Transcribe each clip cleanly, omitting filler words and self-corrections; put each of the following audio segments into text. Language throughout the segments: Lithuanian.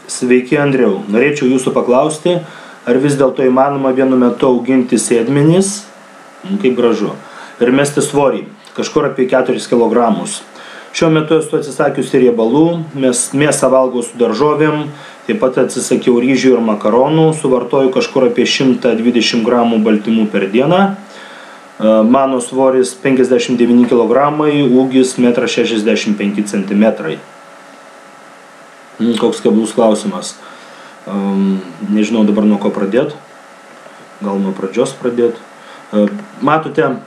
Sveiki, Andriau. Norėčiau jūsų paklausti, ar vis dėlto įmanoma vienu metu auginti sėdmenis, kaip gražu, ir mesti svorį, kažkur apie 4 kg. Šiuo metu esu atsisakiusi riebalų, mėsą valgau su daržovėm, taip pat atsisakiau ryžių ir makaronų, suvartoju kažkur apie 120 g baltymų per dieną. Mano svoris 59 kg, ūgis 1,65 cm. Koks keblus klausimas. Nežinau dabar nuo ko pradėti. Gal nuo pradžios pradėti. Matote,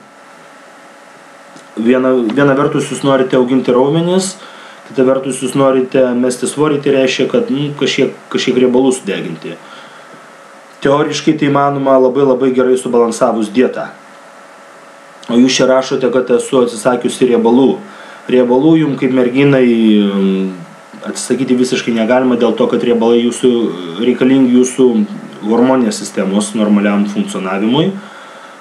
viena vertus jūs norite auginti raumenis, kita vertus jūs norite mesti svorį, tai reiškia, kad kažkiek riebalų sudeginti. Teoriškai tai manoma labai gerai subalansavus dietą. O jūs čia rašote, kad esu atsisakiusi riebalų. Riebalų jums kaip merginai atsisakyti visiškai negalima dėl to, kad riebalai reikalingi jūsų hormoninės sistemos normaliam funkcionavimui.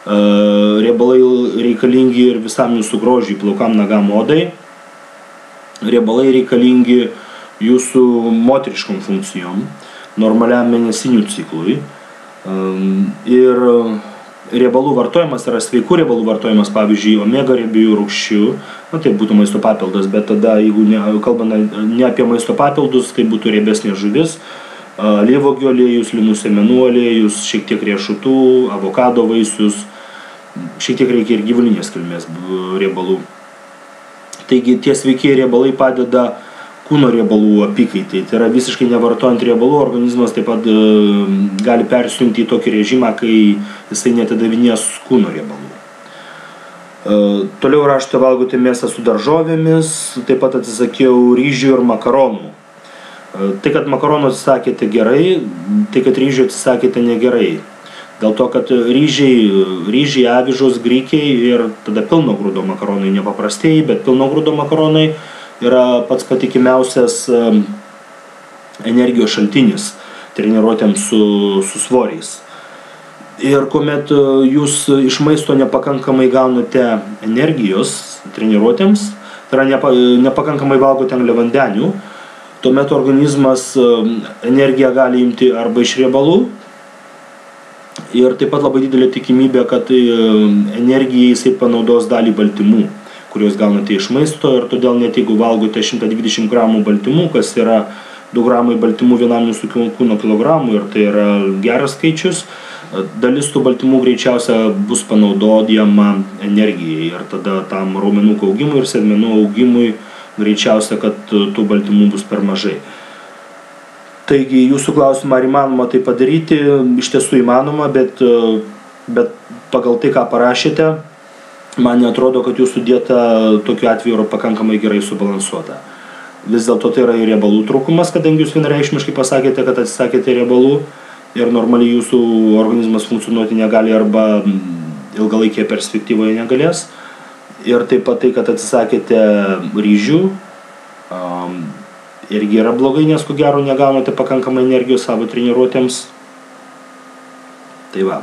Riebalai reikalingi ir visam jūsų grožiui, plaukam, nagam, odai. Riebalai reikalingi jūsų moteriškom funkcijom, normaliam mėnesinių ciklui. Ir riebalų vartojimas yra sveikų riebalų vartojimas, pavyzdžiui, omega riebiųjų rūgščių, tai būtų maisto papildas, bet tada, jeigu kalbame ne apie maisto papildus, tai būtų riebesnė žuvis, alyvuogių aliejus, linų sėmenų aliejus, šiek tiek riešutų, avokado vaisius, šiek tiek reikia ir gyvulinės kilmės riebalų. Taigi tie sveiki riebalai padeda kūno riebalų apykaitai. Tai yra visiškai nevartojant riebalų, organizmas taip pat gali persijungti į tokį režimą, kai jisai neatidavinės kūno riebalų. Toliau rašote, valgote mėsą su daržovėmis, taip pat atsisakiau ryžių ir makaronų. Tai, kad makaronų atsisakėte gerai, tai, kad ryžių atsisakėte negerai. Dėl to, kad ryžiai, avižos, grikiai ir tada pilno grūdo makaronai, nepaprastieji, bet pilno grūdo makaronai yra pats patikimiausias energijos šaltinis treniruotėms su svoriais. Ir kuomet jūs iš maisto nepakankamai gaunate energijos treniruotėms, tai yra nepakankamai valgote angliavandenių, tuomet organizmas energiją gali imti arba iš riebalų, ir taip pat labai didelė tikimybė, kad energijai jisai panaudos dalį baltymų, kuriuos gaunate iš maisto, ir todėl net jeigu valgote 120 g baltymų, kas yra 2 g baltymų vienam jūsų kūno kilogramui, ir tai yra geras skaičius, dalis tų baltymų greičiausia bus panaudojama energijai, ir tada tam raumenų augimui ir sėdmenų augimui greičiausia, kad tų baltymų bus per mažai. Taigi jūsų klausimą, ar įmanoma tai padaryti, iš tiesų įmanoma, bet pagal tai, ką parašėte, man neatrodo, kad jūsų dieta tokiu atveju yra pakankamai gerai subalansuota. Vis dėlto tai yra ir riebalų trūkumas, kadangi jūs vienareikšmiškai pasakėte, kad atsisakėte riebalų ir normaliai jūsų organizmas funkcionuoti negali arba ilgalaikėje perspektyvoje negalės. Ir taip pat tai, kad atsisakėte ryžių, irgi yra blogai, nes ko gero negaunate pakankamai energijos savo treniruotėms. Tai va.